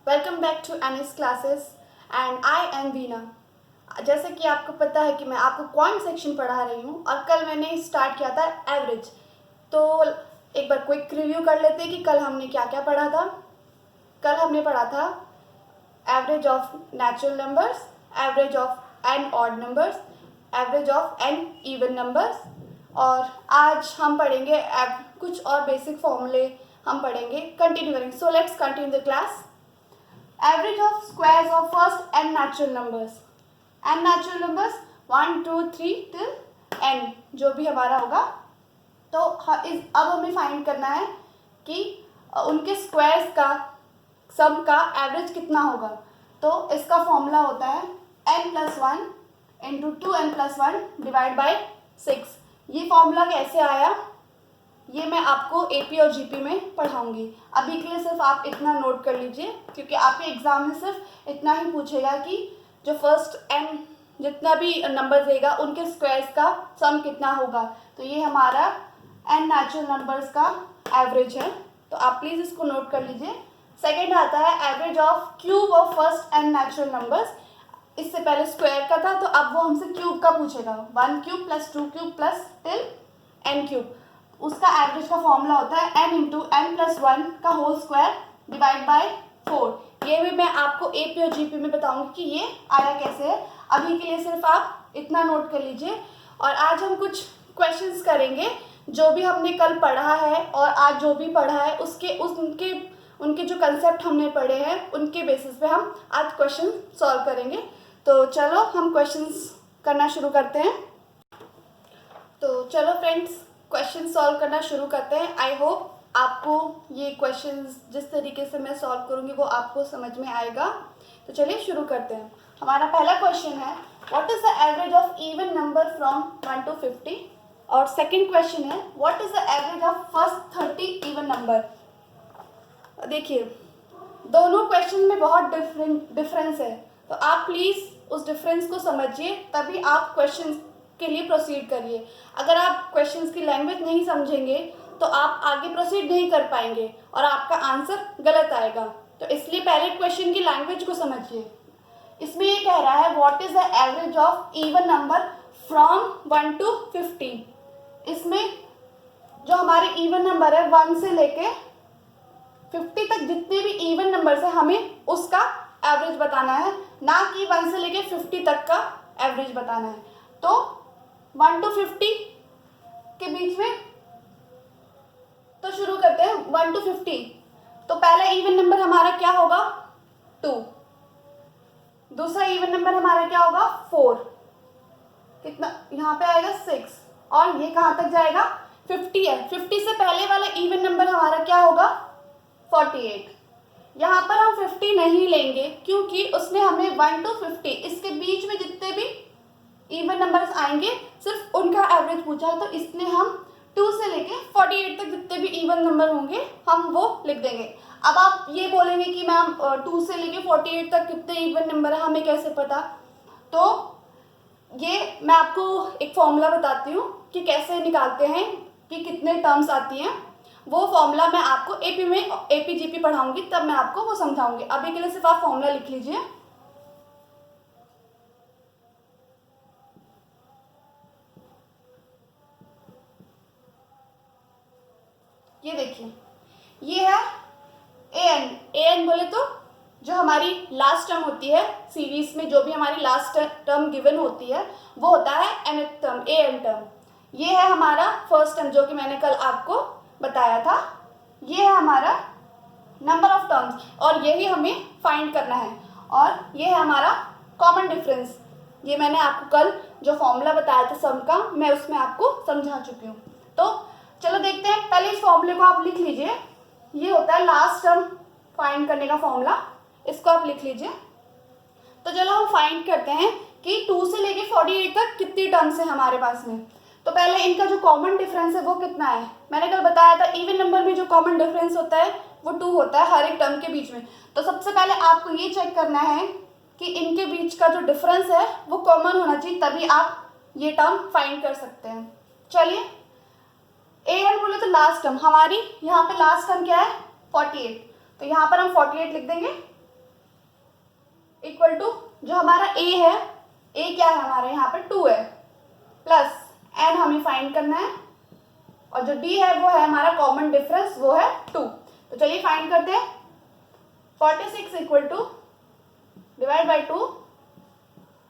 Welcome back to NS classes and I am Veena. जैसे कि आपको पता है कि मैं आपको क्वांट सेक्शन पढ़ा रही हूँ और कल मैंने स्टार्ट किया था एवरेज। तो एक बार क्विक रिव्यू कर लेते हैं कि कल हमने क्या क्या पढ़ा था। कल हमने पढ़ा था average of natural numbers, average of n odd numbers, average of n even numbers. और आज हम पढ़ेंगे कुछ और बेसिक फॉर्मूले हम पढ़ेंगे। कंटिन्यू करेंगे। So let's continue the class. Average of squares of first n natural numbers. n natural numbers 1, 2, 3 till n जो भी हमारा होगा। तो अब हमें फाइंड करना है कि उनके स्क्वायर्स का सम का एवरेज कितना होगा। तो इसका फॉर्मूला होता है n+1 into 2n+1 divide by 6। ये फॉर्मूला कैसे आया ये मैं आपको एपी और जीपी में पढ़ाऊंगी। अभी के लिए सिर्फ आप इतना नोट कर लीजिए क्योंकि आपके एग्ज़ाम में सिर्फ इतना ही पूछेगा कि जो फर्स्ट एन जितना भी नंबर देगा उनके स्क्वायर्स का सम कितना होगा। तो ये हमारा एन नेचुरल नंबर्स का एवरेज है, तो आप प्लीज़ इसको नोट कर लीजिए। सेकेंड आता है average of cube of first n natural numbers. इससे पहले स्क्वायर का था तो अब वो हमसे क्यूब का पूछेगा। 1 cube plus 2 cube plus till n cube. उसका एवरेज का फॉर्मूला होता है n इंटू n+1 का होल स्क्वायर डिवाइड बाय 4। ये भी मैं आपको एपी और जीपी में बताऊंगी कि ये आया कैसे है। अभी के लिए सिर्फ आप इतना नोट कर लीजिए। और आज हम कुछ क्वेश्चंस करेंगे जो भी हमने कल पढ़ा है और आज जो भी पढ़ा है उनके जो कंसेप्ट हमने पढ़े हैं उनके बेसिस पे हम आज क्वेश्चन सॉल्व करेंगे। तो चलो हम क्वेश्चंस करना शुरू करते हैं। तो चलो फ्रेंड्स क्वेश्चन सॉल्व करना शुरू करते हैं। आई होप आपको ये क्वेश्चंस जिस तरीके से मैं सॉल्व करूँगी वो आपको समझ में आएगा। तो चलिए शुरू करते हैं। हमारा पहला क्वेश्चन है what is the average of even number from 1 to 50। और सेकंड क्वेश्चन है what is the average of first 30 even number. देखिए दोनों क्वेश्चन में बहुत डिफरेंस है, तो आप प्लीज़ उस डिफरेंस को समझिए तभी आप क्वेश्चन के लिए प्रोसीड करिए। अगर आप क्वेश्चंस की लैंग्वेज नहीं समझेंगे तो आप आगे प्रोसीड नहीं कर पाएंगे और आपका आंसर गलत आएगा। तो इसलिए पहले क्वेश्चन की लैंग्वेज को समझिए। इसमें ये कह रहा है what is the average of even number from 1 to 50। इसमें जो हमारे इवन नंबर है 1 से लेके 50 तक जितने भी इवन नंबर है हमें उसका एवरेज बताना है, ना कि 1 से लेके 50 तक का एवरेज बताना है। तो 1 to 50 के बीच में तो शुरू करते हैं 1 to 50। तो पहला इवन नंबर हमारा क्या होगा 2, दूसरा इवन नंबर हमारा क्या होगा 4, कितना यहाँ पे आएगा 6 और ये कहाँ तक जाएगा 50 है। 50 से पहले वाला इवन नंबर हमारा क्या होगा 48। यहाँ पर हम 50 नहीं लेंगे क्योंकि उसने हमें 1 to 50 इसके बीच में जितने भी इवन नंबर्स आएंगे सिर्फ उनका एवरेज पूछा है। तो इसने हम 2 से लेके 48 तक जितने भी इवन नंबर होंगे हम वो लिख देंगे। अब आप ये बोलेंगे कि मैम 2 से लेके 48 तक कितने इवन नंबर है हमें कैसे पता। तो ये मैं आपको एक फॉर्मूला बताती हूँ कि कैसे निकालते हैं कि कितने टर्म्स आती हैं। वो फॉर्मूला मैं आपको एपी जीपी पढ़ाऊँगी तब मैं आपको वो समझाऊँगी। अभी के लिए सिर्फ आप फॉर्मूला लिख लीजिए। ये देखिए ये है एन बोले तो जो हमारी लास्ट टर्म होती है सीरीज में, जो भी हमारी लास्ट टर्म गिवन होती है वो होता है nth टर्म एन टर्म। ये है हमारा फर्स्ट टर्म जो कि मैंने कल आपको बताया था। ये है हमारा नंबर ऑफ टर्म्स और यही हमें फाइंड करना है। और ये है हमारा कॉमन डिफरेंस। ये मैंने आपको कल जो फॉर्मूला बताया था सम का मैं उसमें आपको समझा चुकी हूँ। तो चलो देखते हैं। पहले इस फॉर्मूले को आप लिख लीजिए। ये होता है लास्ट टर्म फाइंड करने का फॉर्मूला, इसको आप लिख लीजिए। तो चलो हम फाइंड करते हैं कि 2 से लेके 48 तक कितनी टर्म्स है हमारे पास में। तो पहले इनका जो कॉमन डिफरेंस है वो कितना है। मैंने कल बताया था इवन नंबर में जो कॉमन डिफरेंस होता है वो 2 होता है हर एक टर्म के बीच में। तो सबसे पहले आपको ये चेक करना है कि इनके बीच का जो डिफरेंस है वो कॉमन होना चाहिए, तभी आप ये टर्म फाइंड कर सकते हैं। चलिए एन बोले तो लास्ट टर्म हमारी यहाँ पे लास्ट टर्म क्या है 48। तो यहाँ पर हम 48 लिख देंगे इक्वल टू जो हमारा ए है, ए क्या है हमारे यहाँ पर 2 है, प्लस एन हमें फाइंड करना है, और जो डी है वो है हमारा कॉमन डिफरेंस, वो है 2। तो चलिए फाइंड करते हैं। 46 equal to divide by 2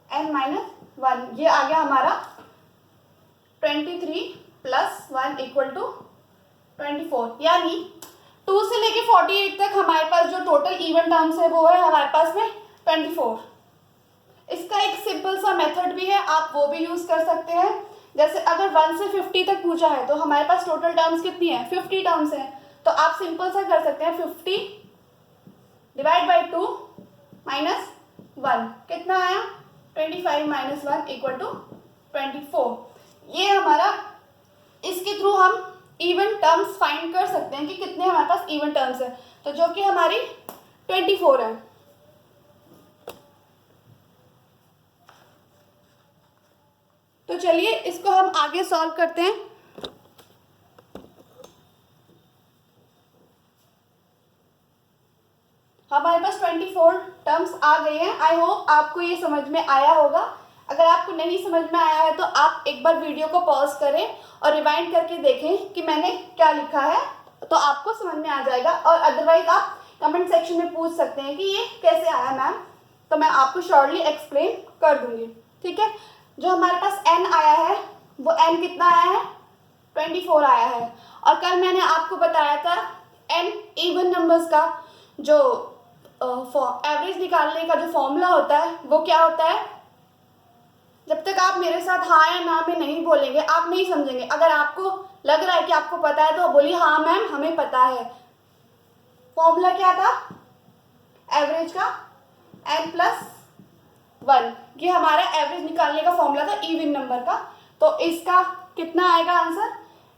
n minus 1, ये आ गया हमारा 23 प्लस 1 इक्वल टू 24, यानी 2 से लेके 48 तक हमारे पास जो टोटल इवन टर्म्स है वो है हमारे पास में 24। इसका एक सिंपल सा मेथड भी है, आप वो भी यूज़ कर सकते हैं। जैसे अगर 1 से 50 तक पूछा है तो हमारे पास टोटल टर्म्स कितनी है, 50 टर्म्स हैं, तो आप सिंपल सा कर सकते हैं 50 डिवाइड बाई 2 माइनस 1, कितना आया 25 माइनस 1 इक्वल टू 24। ये हमारा, इसके थ्रू हम इवन टर्म्स फाइंड कर सकते हैं कि कितने हमारे पास इवन टर्म्स हैं, तो जो कि हमारी 24 है। तो चलिए इसको हम आगे सॉल्व करते हैं। हमारे पास 24 टर्म्स आ गए हैं। आई होप आपको ये समझ में आया होगा। अगर आपको नहीं समझ में आया है तो आप एक बार वीडियो को पॉज करें और रिवाइंड करके देखें कि मैंने क्या लिखा है, तो आपको समझ में आ जाएगा। और अदरवाइज आप कमेंट सेक्शन में पूछ सकते हैं कि ये कैसे आया मैम, तो मैं आपको शॉर्टली एक्सप्लेन कर दूंगी। ठीक है, जो हमारे पास n आया है वो n कितना आया है, 24 आया है। और कल मैंने आपको बताया था n इवन नंबर्स का जो एवरेज निकालने का जो फॉर्मूला होता है वो क्या होता है। जब तक आप मेरे साथ हाँ या ना में नहीं बोलेंगे आप नहीं समझेंगे। अगर आपको लग रहा है कि आपको पता है तो बोलिए हाँ मैम हमें पता है। फॉर्मूला क्या था एवरेज का, n प्लस 1, ये हमारा एवरेज निकालने का फॉर्मूला था इवन नंबर का। तो इसका कितना आएगा आंसर,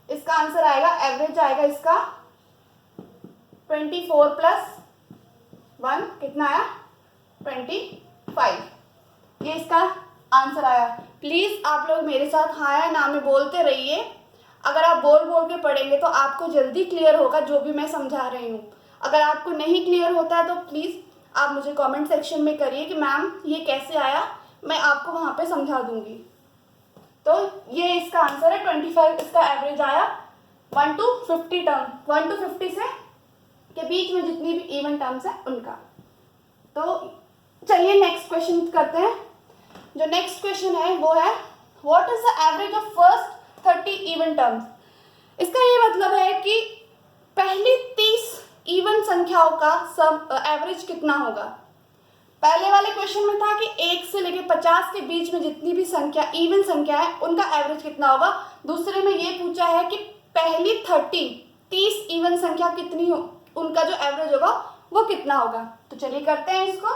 इसका आंसर आएगा एवरेज आएगा इसका 24 प्लस 1 कितना आया 25, ये इसका आंसर आया। प्लीज़ आप लोग मेरे साथ हाँ या ना में बोलते रहिए। अगर आप बोल बोल के पढ़ेंगे तो आपको जल्दी क्लियर होगा जो भी मैं समझा रही हूँ। अगर आपको नहीं क्लियर होता है तो प्लीज़ आप मुझे कमेंट सेक्शन में करिए कि मैम ये कैसे आया, मैं आपको वहाँ पे समझा दूँगी। तो ये इसका आंसर है 25, इसका एवरेज आया 1 to 50 टर्म, 1 to 50 से के बीच में जितनी भी इवन टर्म्स हैं उनका। तो चलिए नेक्स्ट क्वेश्चन करते हैं। जो नेक्स्ट क्वेश्चन है वो है what is the average of first 30 even terms. इसका ये मतलब है कि पहली 30 इवन संख्याओं का सम एवरेज कितना होगा। पहले वाले क्वेश्चन में था कि 1 से लेके 50 के बीच में जितनी भी संख्या इवन संख्या है उनका एवरेज कितना होगा। दूसरे में ये पूछा है कि पहली 30 इवन संख्या कितनी हो, उनका जो एवरेज होगा वो कितना होगा। तो चलिए करते हैं इसको।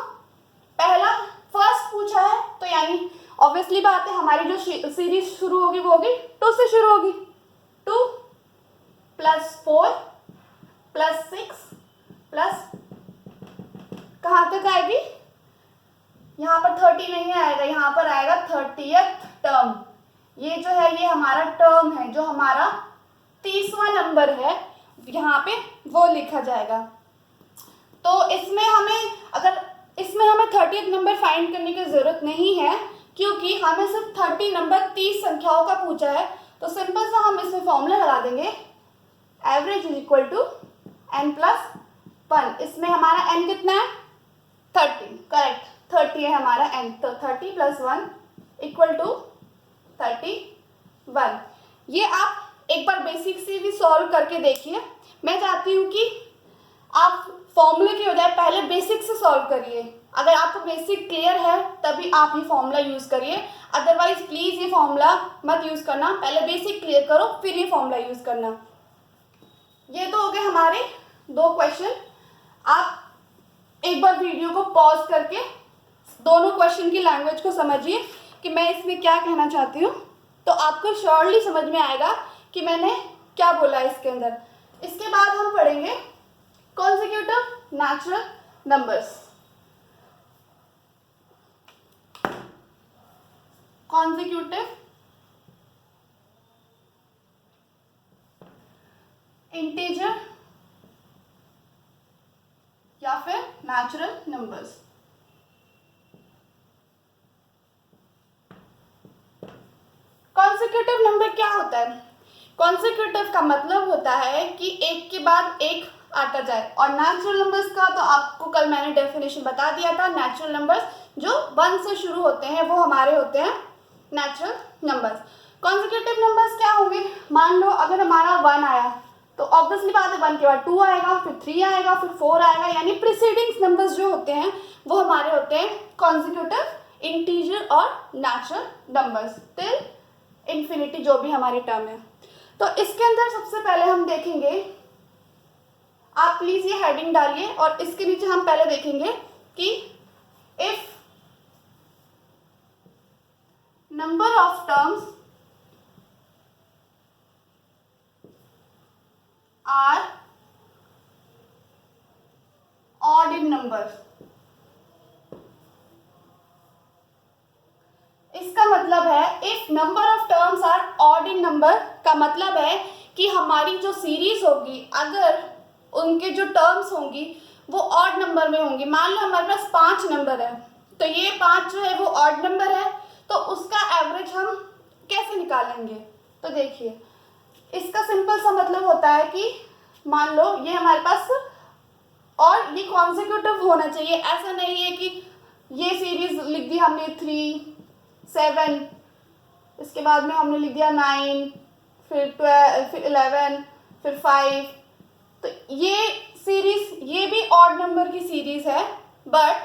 पहला फर्स्ट पूछा है तो यानी ऑब्वियसली बात है हमारी जो सीरीज शुरू होगी वो होगी 2 से शुरू होगी। 2 प्लस 4 प्लस 6 प्लस कहाँ तक आएगी, यहाँ पर 30 नहीं आएगा, यहाँ पर आएगा 30th टर्म। ये जो है ये हमारा टर्म है, जो हमारा 30वां नंबर है यहाँ पे वो लिखा जाएगा। तो इसमें हमें 30th नंबर फाइंड करने की ज़रूरत नहीं है क्योंकि हमें सिर्फ 30 नंबर 30 संख्याओं का पूछा है। तो सिंपल सा हम इसमें फॉर्मूला लगा देंगे average is equal to n plus 1। इसमें हमारा n कितना है 30, करेक्ट 30 है हमारा n। तो 30 प्लस 1 इक्वल टू 31। ये आप एक बार बेसिक से भी सॉल्व करके देखिए। मैं चाहती हूँ कि आप फॉर्मूले की बजाय पहले बेसिक से सॉल्व करिए। अगर आपको बेसिक क्लियर है तभी आप ये फॉर्मूला यूज़ करिए, अदरवाइज प्लीज़ ये फॉर्मूला मत यूज़ करना। पहले बेसिक क्लियर करो फिर ये फॉर्मूला यूज़ करना। ये तो हो गए हमारे 2 क्वेश्चन। आप एक बार वीडियो को पॉज करके दोनों क्वेश्चन की लैंग्वेज को समझिए कि मैं इसमें क्या कहना चाहती हूँ, तो आपको श्योरली समझ में आएगा कि मैंने क्या बोला इसके अंदर। इसके बाद हम पढ़ेंगे consecutive natural numbers. Consecutive integer या फिर नेचुरल नंबर्स। कॉन्सेक्यूटिव नंबर क्या होता है? कॉन्सेक्यूटिव का मतलब होता है कि एक के बाद एक आता जाए, और नेचुरल नंबर्स का तो आपको कल मैंने डेफिनेशन बता दिया था। नेचुरल नंबर्स जो 1 से शुरू होते हैं वो हमारे होते हैं नेचुरल नंबर्स। कॉन्सेक्यूटिव नंबर्स क्या होंगे? मान लो अगर हमारा 1 आया तो ऑब्वियसली बात है 1 के बाद 2 आएगा, फिर 3 आएगा, फिर 4 आएगा, यानी प्रीसीडिंग नंबर्स जो होते हैं वो हमारे होते हैं कॉन्सेक्यूटिव इंटीजर और नेचुरल नंबर्स टिल इन्फिनिटी, जो भी हमारी टर्म है। तो इसके अंदर सबसे पहले हम देखेंगे, आप प्लीज ये हेडिंग डालिए, और इसके नीचे हम पहले देखेंगे कि if number of terms are odd in number. इसका मतलब है if number of terms are odd in number का मतलब है कि हमारी जो सीरीज होगी, अगर उनके जो टर्म्स होंगी वो ऑड नंबर में होंगी। मान लो हमारे पास 5 नंबर है, तो ये 5 जो है वो ऑड नंबर है, तो उसका एवरेज हम कैसे निकालेंगे? तो देखिए, इसका सिंपल सा मतलब होता है कि मान लो ये हमारे पास, और ये कॉन्सेक्यूटिव होना चाहिए, ऐसा नहीं है कि ये सीरीज लिख दी हमने 3 7, इसके बाद में हमने लिख दिया 9, फिर 12, फिर 11, फिर 5, तो ये सीरीज ये भी ऑड नंबर की सीरीज है, बट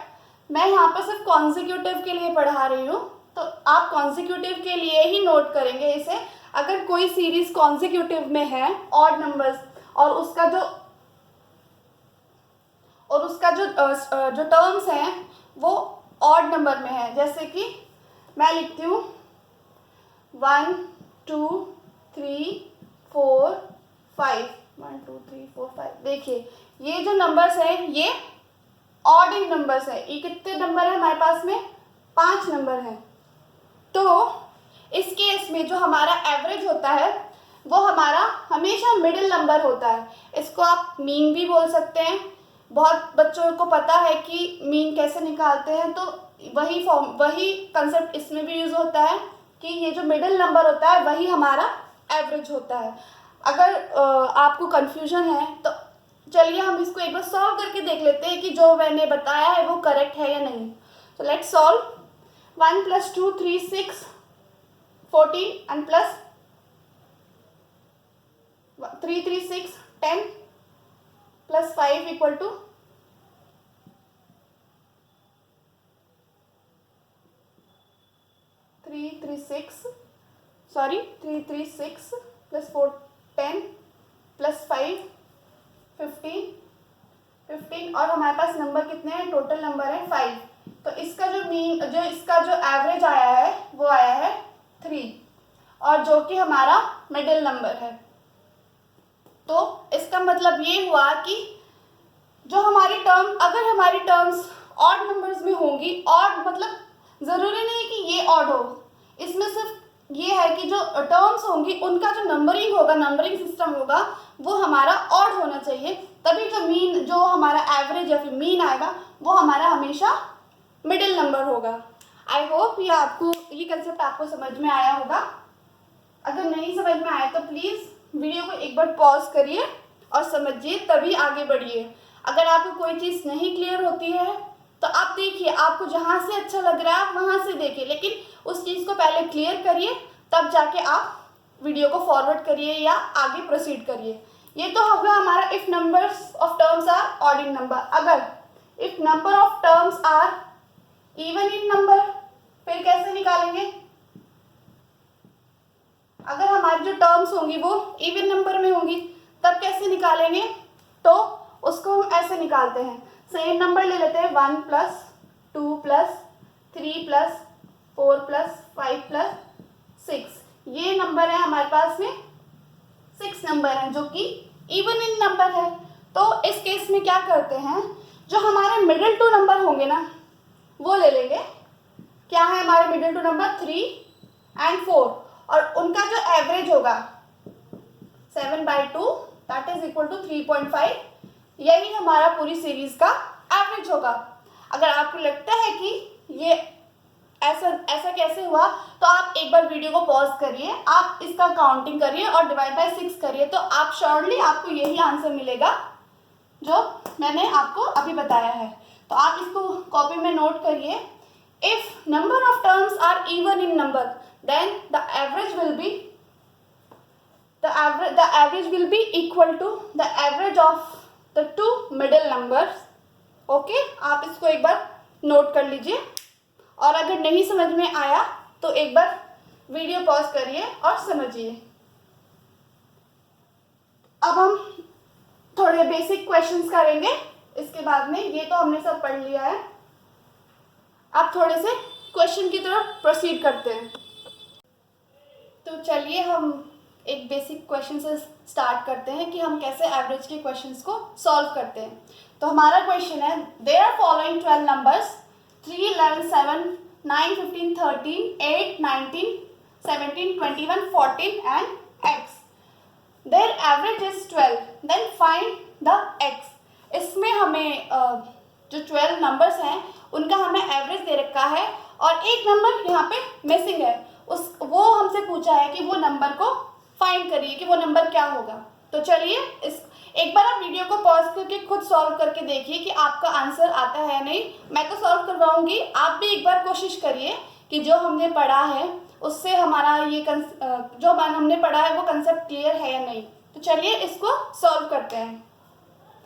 मैं यहाँ पर सिर्फ कॉन्सेक्यूटिव के लिए पढ़ा रही हूँ, तो आप कॉन्सेक्यूटिव के लिए ही नोट करेंगे इसे। अगर कोई सीरीज कॉन्सेक्यूटिव में है ऑड नंबर्स, और उसका जो टर्म्स हैं वो ऑड नंबर में है, जैसे कि मैं लिखती हूँ 1 2 3 4 5, 1 2 3 4 5। देखिए ये जो नंबर्स हैं ये ऑड इन नंबर्स है। ये कितने नंबर है हमारे पास में? 5 नंबर हैं। तो इस केस में जो हमारा एवरेज होता है वो हमारा हमेशा मिडिल नंबर होता है। इसको आप मीन भी बोल सकते हैं। बहुत बच्चों को पता है कि मीन कैसे निकालते हैं, तो वही कंसेप्ट इसमें भी यूज़ होता है कि ये जो मिडिल नंबर होता है वही हमारा एवरेज होता है। अगर आपको कन्फ्यूजन है तो चलिए हम इसको एक बार सॉल्व करके देख लेते हैं कि जो मैंने बताया है वो करेक्ट है या नहीं। तो let's solve. 1 + 2 3 6 14 and plus 3 3 6 10 plus 5 equal to 3 3 6 plus 4 10 plus 5 15 और हमारे पास नंबर कितने हैं? टोटल नंबर है 5। तो इसका जो एवरेज आया है वो आया है 3, और जो कि हमारा मिडिल नंबर है। तो इसका मतलब ये हुआ कि जो अगर हमारी टर्म्स ऑड नंबर्स में होंगी, ऑड मतलब ज़रूरी नहीं कि ये ऑड हो, इसमें सिर्फ ये है कि जो टर्म्स होंगी उनका जो नंबरिंग सिस्टम होगा वो हमारा ऑड होना चाहिए, तभी जो हमारा एवरेज या फिर मीन आएगा वो हमारा हमेशा मिडिल नंबर होगा। आई होप ये कंसेप्ट आपको समझ में आया होगा। अगर नहीं समझ में आया तो प्लीज़ वीडियो को एक बार पॉज करिए और समझिए, तभी आगे बढ़िए। अगर आपको कोई चीज़ नहीं क्लियर होती है तो आप देखिए, आपको जहाँ से अच्छा लग रहा है आप वहाँ से देखिए, लेकिन उस चीज़ को पहले क्लियर करिए, तब जाके आप वीडियो को फॉरवर्ड करिए या आगे प्रोसीड करिए। ये तो होगा हमारा if numbers of terms are odd in number. अगर if number of terms are even in number, फिर कैसे निकालेंगे? अगर हमारी जो टर्म्स होंगी वो इवन नंबर में होंगी तब कैसे निकालेंगे? तो उसको हम ऐसे निकालते हैं, सेम नंबर ले लेते हैं 1 + 2 + 3 + 4 + 5 + 6। ये नंबर है हमारे पास में 6 नंबर हैं जो कि इवन इन नंबर है। तो इस केस में क्या करते हैं, जो हमारे मिडिल 2 नंबर होंगे ना वो ले लेंगे। क्या है हमारे मिडिल 2 नंबर? 3 and 4, और उनका जो एवरेज होगा 7/2 दैट इज इक्वल टू 3.5, यही हमारा पूरी सीरीज का एवरेज होगा। अगर आपको लगता है कि ये ऐसा ऐसा कैसे हुआ, तो आप एक बार वीडियो को पॉज करिए, आप इसका काउंटिंग करिए और डिवाइड बाय 6 करिए, तो आप श्योरली आपको यही आंसर मिलेगा जो मैंने आपको अभी बताया है। तो आप इसको कॉपी में नोट करिए। If number of terms are even in number, then the average will be equal to the average of the two middle numbers. Okay, आप इसको एक बार नोट कर लीजिए, और अगर नहीं समझ में आया तो एक बार वीडियो पॉज करिए और समझिए। अब हम थोड़े बेसिक क्वेश्चंस करेंगे इसके बाद में, ये तो हमने सब पढ़ लिया है। अब थोड़े से क्वेश्चन की तरफ प्रोसीड करते हैं। तो चलिए हम एक बेसिक क्वेश्चन से स्टार्ट करते हैं कि हम कैसे एवरेज के क्वेश्चंस को सॉल्व करते हैं। तो हमारा क्वेश्चन है, there are following 12 numbers 3, 11, 7, 9, 15, 13, 8, 19, 17, 21, 14 and x. Their average is 12. Then find the x. इसमें हमें जो 12 नंबर्स हैं उनका हमें एवरेज दे रखा है और एक नंबर यहाँ पे मिसिंग है, वो हमसे पूछा है कि वो नंबर को फाइंड करिए कि वो नंबर क्या होगा। तो चलिए एक बार आप वीडियो को पॉज करके खुद सॉल्व करके देखिए कि आपका आंसर आता है या नहीं। मैं तो सॉल्व करवाऊंगी, आप भी एक बार कोशिश करिए कि जो हमने पढ़ा है उससे हमारा ये जो हमने पढ़ा है वो कंसेप्ट क्लियर है या नहीं। तो चलिए इसको सॉल्व करते हैं।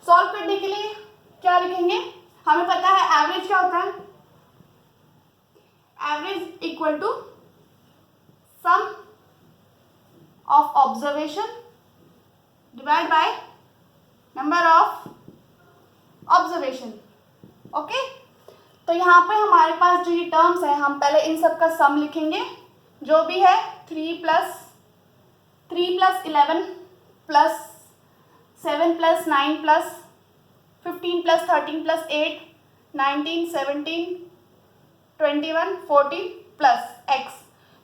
सॉल्व करने के लिए क्या लिखेंगे, हमें पता है एवरेज क्या होता है, average equal to sum of observation divide by number of observation. Okay, तो यहाँ पे हमारे पास जो ये टर्म्स हैं, हम पहले इन सब का सम लिखेंगे, जो भी है 3 plus 11 plus 7 plus 9 plus 15 plus 13 plus 8, 19, 17, 21, 14 plus x।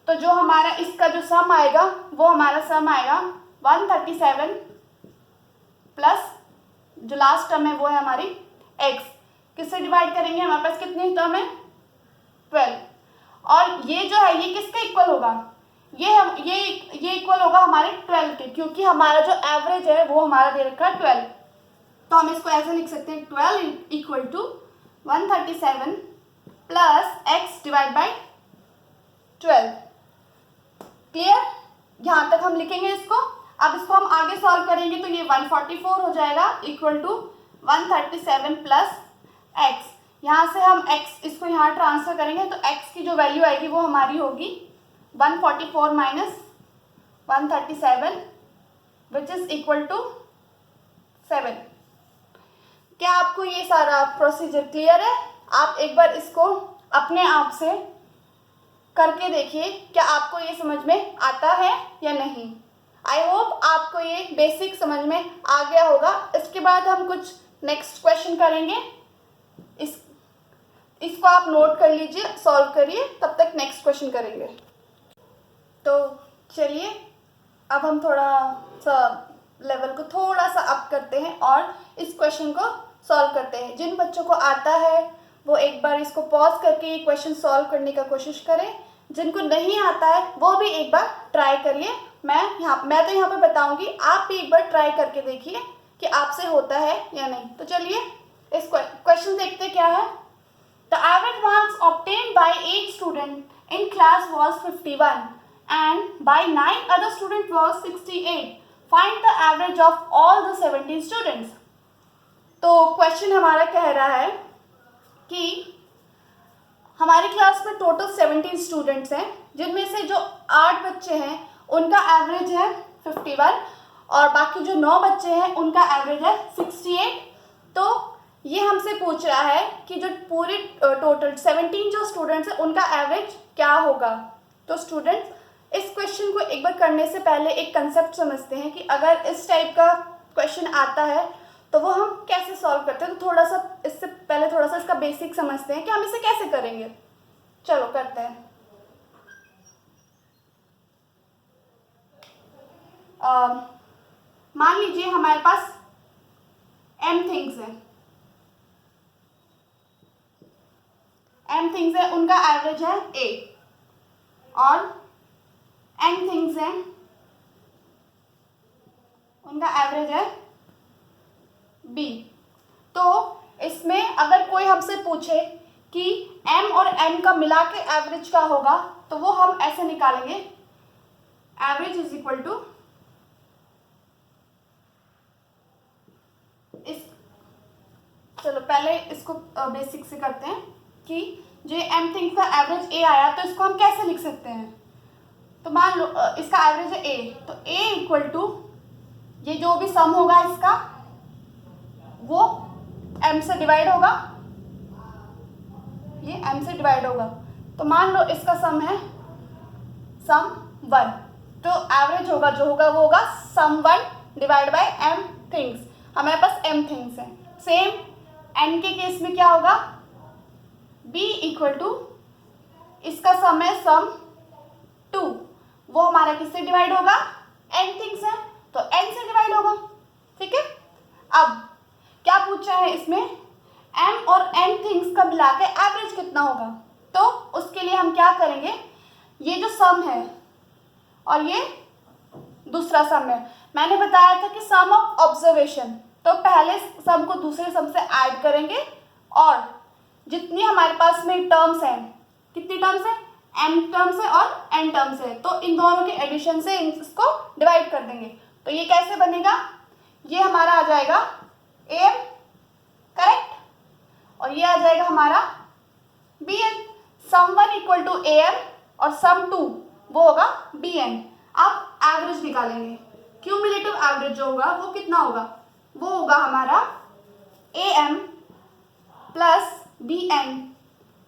तो जो हमारा इसका जो सम आएगा वो हमारा सम आएगा 137 प्लस जो लास्ट टर्म है वो है हमारी x। किससे डिवाइड करेंगे, हमारे पास कितनी टर्म है 12, और ये जो है ये किसके इक्वल होगा, ये इक्वल होगा हमारे 12 के, क्योंकि हमारा जो एवरेज है वो हमारा दे रखा है 12। तो हम इसको ऐसे लिख सकते हैं 12 equal to 137 plus x divide by 12। Clear, यहाँ तक हम लिखेंगे इसको। अब इसको हम आगे सॉल्व करेंगे तो ये 144 हो जाएगा इक्वल टू 137 प्लस x। यहाँ से हम x इसको यहाँ ट्रांसफर करेंगे तो x की जो वैल्यू आएगी वो हमारी होगी 144 minus 137 which is equal to 7। क्या आपको ये सारा प्रोसीजर क्लियर है? आप एक बार इसको अपने आप से करके देखिए, क्या आपको ये समझ में आता है या नहीं। आई होप आपको ये बेसिक समझ में आ गया होगा। इसके बाद हम कुछ नेक्स्ट क्वेश्चन करेंगे, इसको आप नोट कर लीजिए, सॉल्व करिए, तब तक नेक्स्ट क्वेश्चन करेंगे। तो चलिए अब हम थोड़ा सा लेवल को थोड़ा सा अप करते हैं और इस क्वेश्चन को सॉल्व करते हैं। जिन बच्चों को आता है वो एक बार इसको पॉज करके ये क्वेश्चन सॉल्व करने का कोशिश करें, जिनको नहीं आता है वो भी एक बार ट्राई करिए। मैं तो यहाँ पे बताऊंगी, आप भी एक बार ट्राई करके देखिए कि आपसे होता है या नहीं। तो चलिए इस क्वेश्चन देखते क्या है। The average marks obtained by 8 student in class was 51 and by 9 other student was 68। Find the average of all the 17 students. तो क्वेश्चन हमारा कह रहा है कि हमारी क्लास में टोटल 17 स्टूडेंट्स हैं, जिनमें से जो 8 बच्चे हैं उनका एवरेज है 51 और बाकी जो 9 बच्चे हैं उनका एवरेज है 68। तो ये हमसे पूछ रहा है कि जो पूरे टोटल 17 जो स्टूडेंट्स हैं उनका एवरेज क्या होगा। तो स्टूडेंट्स इस क्वेश्चन को एक बार करने से पहले एक कंसेप्ट समझते हैं कि अगर इस टाइप का क्वेश्चन आता है तो वो हम कैसे सॉल्व करते हैं। तो थोड़ा सा इससे पहले थोड़ा सा इसका बेसिक समझते हैं कि हम इसे कैसे करेंगे। चलो करते हैं। मान लीजिए हमारे पास m थिंग्स हैं, m थिंग्स है उनका एवरेज है a और n थिंग्स हैं उनका एवरेज है b। तो इसमें अगर कोई हमसे पूछे कि m और n का मिला के एवरेज क्या होगा तो वो हम ऐसे निकालेंगे, एवरेज इज इक्वल टू इस, चलो पहले इसको बेसिक से करते हैं कि जो m थिंग्स का एवरेज a आया तो इसको हम कैसे लिख सकते हैं। तो मान लो इसका एवरेज है a, तो a इक्वल टू ये जो भी सम होगा इसका वो m से डिवाइड होगा, ये m से डिवाइड होगा। तो मान लो इसका सम है सम 1, तो एवरेज होगा जो होगा वो होगा सम 1 डिवाइड बाय m थिंग्स। हमारे पास m थिंग्स हैं। सेम n के केस में क्या होगा, b इक्वल टू इसका सम है सम 2, वो हमारा किससे डिवाइड होगा, n थिंग्स है तो n से डिवाइड होगा। ठीक है, अब क्या पूछा है इसमें, m और n थिंग्स का मिला के एवरेज कितना होगा। तो उसके लिए हम क्या करेंगे, ये जो सम है और ये दूसरा सम है, मैंने बताया था कि सम ऑफ ऑब्जर्वेशन, तो पहले सम को दूसरे सम से ऐड करेंगे और जितनी हमारे पास में टर्म्स हैं, कितनी टर्म्स है, m टर्म्स है और n टर्म्स है, तो इन दोनों के एडिशन से इसको डिवाइड कर देंगे। तो ये कैसे बनेगा, ये हमारा आ जाएगा am करेक्ट और ये आ जाएगा हमारा bn। Sum 1 equal to am और सम 2 वो होगा bn। अब एवरेज निकालेंगे, क्यूमुलेटिव एवरेज जो होगा वो कितना होगा, वो होगा हमारा am प्लस bn।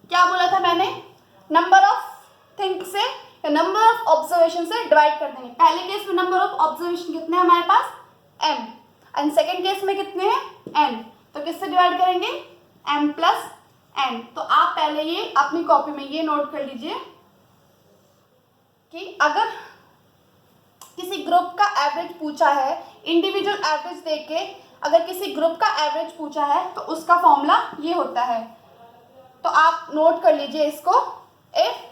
क्या बोला था मैंने, नंबर ऑफ थिंग्स से या नंबर ऑफ ऑब्जर्वेशन से डिवाइड कर देंगे। पहले केस में नंबर ऑफ ऑब्जर्वेशन कितने हैं हमारे पास, m, एंड सेकेंड केस में कितने हैं, n, तो किससे डिवाइड करेंगे, m प्लस n। तो आप पहले ये अपनी कॉपी में ये नोट कर लीजिए कि अगर किसी ग्रुप का एवरेज पूछा है, इंडिविजुअल एवरेज देके अगर किसी ग्रुप का एवरेज पूछा है तो उसका फॉर्मूला ये होता है। तो आप नोट कर लीजिए इसको, if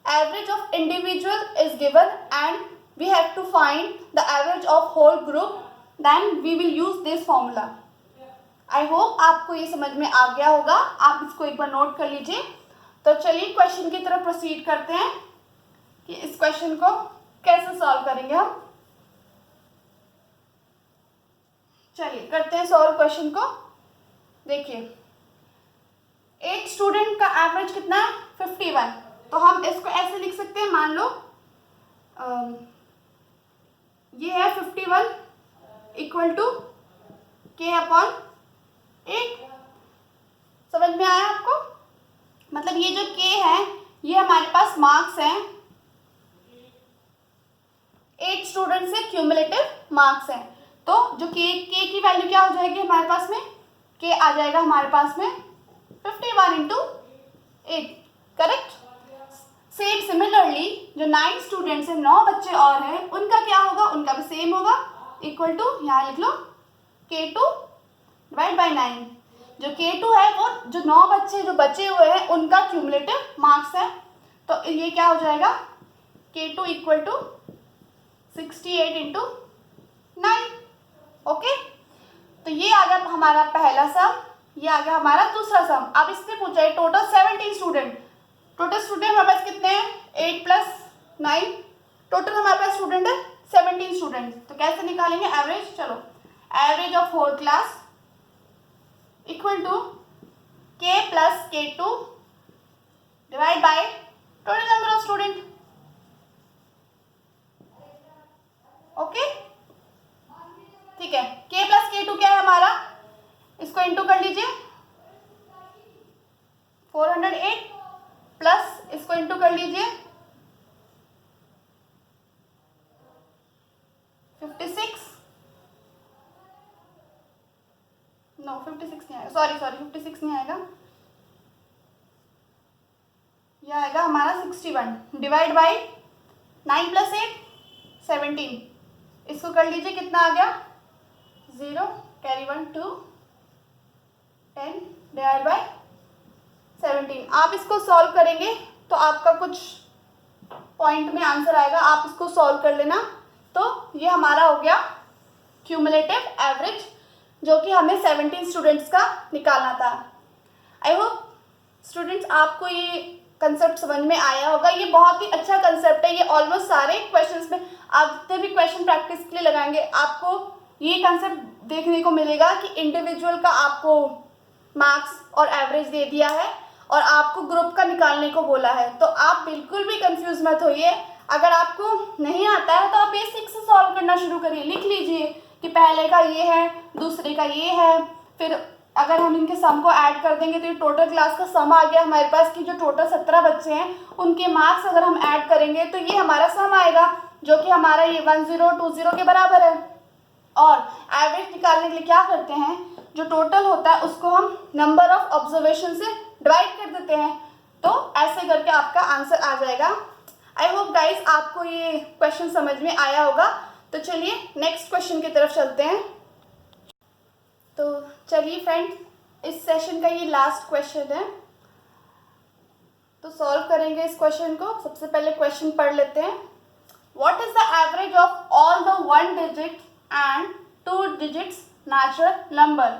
average of individual is given and we have to find the average of whole group then we will use this formula. I hope आपको ये समझ में आ गया होगा, आप इसको एक बार नोट कर लीजिए। तो चलिए क्वेश्चन की तरफ प्रोसीड करते हैं कि इस क्वेश्चन को कैसे सॉल्व करेंगे हम। चलिए करते हैं सॉल्व क्वेश्चन को। देखिए 8 स्टूडेंट का एवरेज कितना है 51, तो हम इसको ऐसे लिख सकते हैं, मान लो ये है 51 इक्वल टू k अपॉन 8। समझ में आया आपको, मतलब ये जो k है ये हमारे पास मार्क्स हैं, 8 स्टूडेंट से क्यूमुलेटिव मार्क्स हैं। तो जो k की वैल्यू क्या हो जाएगी हमारे पास में, k आ जाएगा हमारे पास में 51 इंटू 8 करेक्ट। सेम सिमिलरली जो 9 स्टूडेंट्स हैं, 9 बच्चे और हैं, उनका क्या होगा, उनका भी सेम होगा, इक्वल टू यहाँ लिख लो k2 डिवाइड बाई 9। जो k2 है वो जो 9 बच्चे जो बचे हुए हैं उनका क्यूमुलेटिव मार्क्स है, तो ये क्या हो जाएगा k2 equal to 68 into 9। Okay, तो ये आ गया हमारा पहला सम, ये आ गया हमारा दूसरा सम। अब इससे पूछा है टोटल 17 स्टूडेंट, टोटल स्टूडेंट हमारे पास कितने हैं, 8 प्लस 9, टोटल हमारे पास स्टूडेंट है 17 स्टूडेंट। तो कैसे निकालेंगे एवरेज, चलो average of whole class equal to k plus k2 divide by total number of student. Okay ठीक है, k प्लस k2 क्या है हमारा, इसको इंटू कर लीजिए 408 प्लस इसको इंटू कर लीजिए 56, नो 56 नहीं आएगा, सॉरी 56 नहीं आएगा, यह आएगा हमारा 61 डिवाइड बाई 9 प्लस 8 17, इसको कर लीजिए कितना आ गया 0 कैरी 1 2 10 डिवाइड बाई 17। 17। आप इसको सॉल्व करेंगे तो आपका कुछ पॉइंट में आंसर आएगा, आप इसको सॉल्व कर लेना। तो ये हमारा हो गया क्यूमुलेटिव एवरेज, जो कि हमें 17 स्टूडेंट्स का निकालना था। आई होप स्टूडेंट्स आपको ये कंसेप्ट समझ में आया होगा। ये बहुत ही अच्छा कंसेप्ट है। ये ऑलमोस्ट सारे क्वेश्चंस में आप जितने भी क्वेश्चन प्रैक्टिस के लिए लगाएंगे आपको ये कंसेप्ट देखने को मिलेगा कि इंडिविजुअल का आपको मार्क्स और एवरेज दे दिया है और आपको ग्रुप का निकालने को बोला है। तो आप बिल्कुल भी कंफ्यूज मत होइए। अगर आपको नहीं आता है तो आप बेसिक से सॉल्व करना शुरू करिए। लिख लीजिए कि पहले का ये है, दूसरे का ये है, फिर अगर हम इनके सम को ऐड कर देंगे तो ये टोटल क्लास का सम आ गया हमारे पास कि जो टोटल 17 बच्चे हैं उनके मार्क्स अगर हम ऐड करेंगे तो ये हमारा सम आएगा, जो कि हमारा ये 1020 के बराबर है। और एवरेज निकालने के लिए क्या करते हैं, जो टोटल होता है उसको हम नंबर ऑफ ऑब्जर्वेशन से डिवाइड कर देते हैं। तो ऐसे करके आपका आंसर आ जाएगा। आई होप गाइस आपको ये क्वेश्चन समझ में आया होगा। तो चलिए नेक्स्ट क्वेश्चन की तरफ चलते हैं। तो चलिए फ्रेंड्स, इस सेशन का ये लास्ट क्वेश्चन है, तो सॉल्व करेंगे इस क्वेश्चन को। सबसे पहले क्वेश्चन पढ़ लेते हैं। What is the average of all the 1 digit and 2 digits natural number.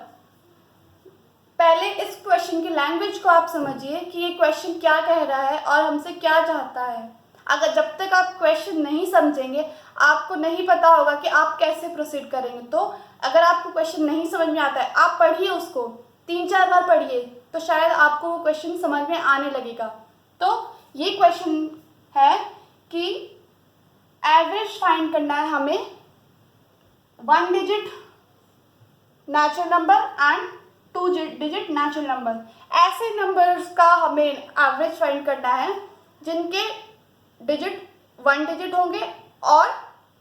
पहले इस क्वेश्चन की लैंग्वेज को आप समझिए कि ये क्वेश्चन क्या कह रहा है और हमसे क्या चाहता है। अगर जब तक आप क्वेश्चन नहीं समझेंगे, आपको नहीं पता होगा कि आप कैसे प्रोसीड करेंगे। तो अगर आपको क्वेश्चन नहीं समझ में आता है, आप पढ़िए उसको, 3-4 बार पढ़िए, तो शायद आपको वो क्वेश्चन समझ में आने लगेगा। तो ये क्वेश्चन है कि एवरेज फाइंड करना है हमें 1 digit natural number and 2 digit natural number. ऐसे नंबर्स का हमें एवरेज फाइंड करना है जिनके डिजिट 1 डिजिट होंगे और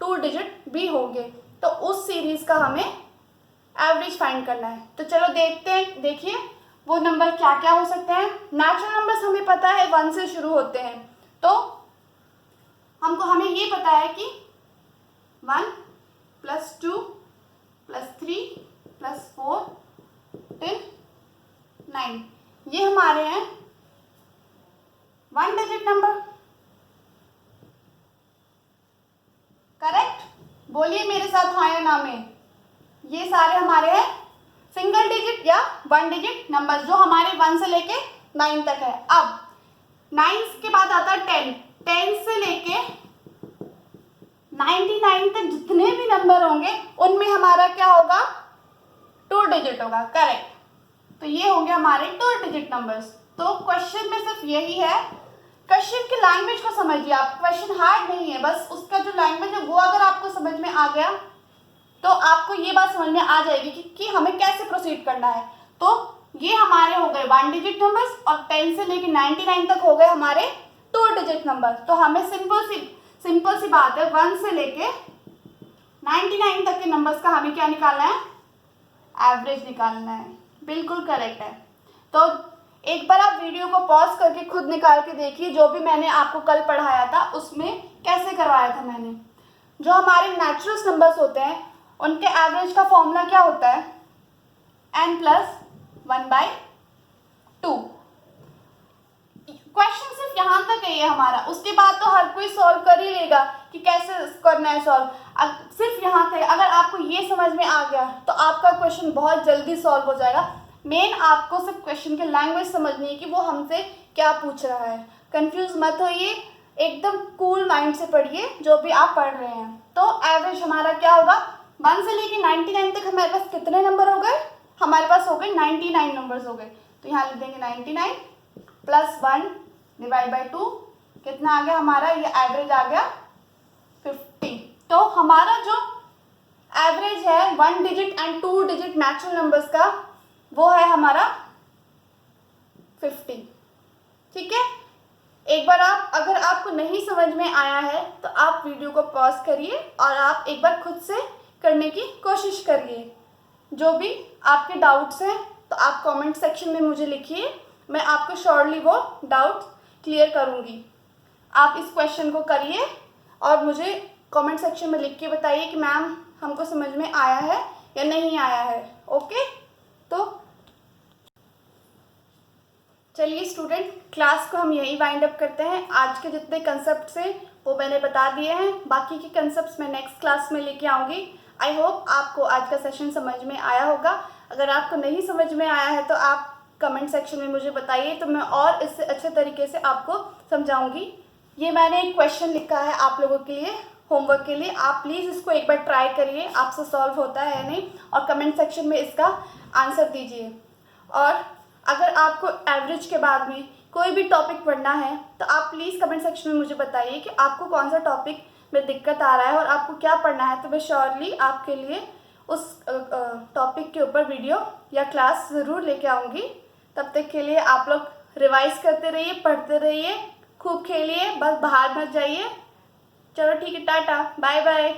2 डिजिट भी होंगे। तो उस सीरीज का हमें एवरेज फाइंड करना है। तो चलो देखते हैं। देखिए वो नंबर क्या क्या हो सकते हैं। नेचुरल नंबर्स हमें पता है 1 से शुरू होते हैं। तो हमें ये पता है कि 1 + 2 + 3 + 4 till 9 ये हमारे हैं 1 डिजिट नंबर। करेक्ट? बोलिए मेरे साथ हाँ या ना में। ये सारे हमारे हैं सिंगल डिजिट या 1 डिजिट नंबर, जो हमारे 1 से लेके 9 तक है। अब 9 के बाद आता है 10। 10 से लेके 99 तक जितने भी नंबर होंगे उनमें हमारा क्या होगा, 2 डिजिट होगा। करेक्ट? तो ये होंगे हमारे 2 डिजिट नंबर्स। तो क्वेश्चन में सिर्फ यही है। क्वेश्चन की लैंग्वेज को समझिए आप। क्वेश्चन हार्ड नहीं है, बस उसका जो लैंग्वेज है वो अगर आपको समझ में आ गया तो आपको ये बात समझ में आ जाएगी कि हमें कैसे प्रोसीड करना है। तो ये हमारे हो गए 1 डिजिट नंबर्स और 10 से लेके 99 तक हो गए हमारे 2 डिजिट नंबर। तो हमें सिंपल सी बात है, 1 से लेके 99 तक के नंबर्स का हमें क्या निकालना है, एवरेज निकालना है। बिल्कुल करेक्ट है। तो एक बार आप वीडियो को पॉज करके खुद निकाल के देखिए, जो भी मैंने आपको कल पढ़ाया था उसमें कैसे करवाया था मैंने। जो हमारे नेचुरल नंबर्स होते हैं उनके एवरेज का फॉर्मूला क्या होता है, n+1/2। क्वेश्चन सिर्फ यहाँ तक है ये हमारा, उसके बाद तो हर कोई सॉल्व कर ही लेगा कि कैसे करना है सॉल्व। सिर्फ यहाँ तक। अगर आपको ये समझ में आ गया तो आपका क्वेश्चन बहुत जल्दी सॉल्व हो जाएगा। मेन आपको सिर्फ क्वेश्चन की लैंग्वेज समझनी है कि वो हमसे क्या पूछ रहा है। कंफ्यूज मत होइए, एकदम कूल माइंड से पढ़िए जो भी आप पढ़ रहे हैं। तो एवरेज हमारा क्या होगा, 1 से लेके 99 तक हमारे पास कितने नंबर हो गए, हमारे पास हो गए 99 नंबर्स हो गए। तो यहाँ लिख देंगे 99 + 1 / 2 कितना आ गया हमारा, ये एवरेज आ गया 50। तो हमारा जो एवरेज है 1 digit and 2 digit natural numbers का वो है हमारा 50। ठीक है? एक बार अगर आपको नहीं समझ में आया है तो आप वीडियो को पॉज करिए और आप एक बार खुद से करने की कोशिश करिए। जो भी आपके डाउट्स हैं तो आप कमेंट सेक्शन में मुझे लिखिए, मैं आपको श्योरली वो डाउट्स क्लियर करूँगी। आप इस क्वेश्चन को करिए और मुझे कमेंट सेक्शन में लिख के बताइए कि मैम हमको समझ में आया है या नहीं आया है। ओके? तो चलिए स्टूडेंट, क्लास को हम यही वाइंड अप करते हैं। आज के जितने कंसेप्ट थे वो मैंने बता दिए हैं, बाकी के कंसेप्ट्स मैं नेक्स्ट क्लास में लेके आऊँगी। आई होप आपको आज का सेशन समझ में आया होगा। अगर आपको नहीं समझ में आया है तो आप कमेंट सेक्शन में मुझे बताइए, तो मैं और इससे अच्छे तरीके से आपको समझाऊंगी। ये मैंने एक क्वेश्चन लिखा है आप लोगों के लिए, होमवर्क के लिए। आप प्लीज़ इसको एक बार ट्राई करिए, आपसे सॉल्व होता है या नहीं, और कमेंट सेक्शन में इसका आंसर दीजिए। और अगर आपको एवरेज के बाद में कोई भी टॉपिक पढ़ना है तो आप प्लीज़ कमेंट सेक्शन में मुझे बताइए कि आपको कौन सा टॉपिक में दिक्कत आ रहा है और आपको क्या पढ़ना है, तो मैं श्योरली आपके लिए उस टॉपिक के ऊपर वीडियो या क्लास ज़रूर लेके आऊँगी। तब तक के लिए आप लोग रिवाइज करते रहिए, पढ़ते रहिए, खूब खेलिए, बस बाहर मत जाइए। चलो ठीक है, टाटा, बाय बाय।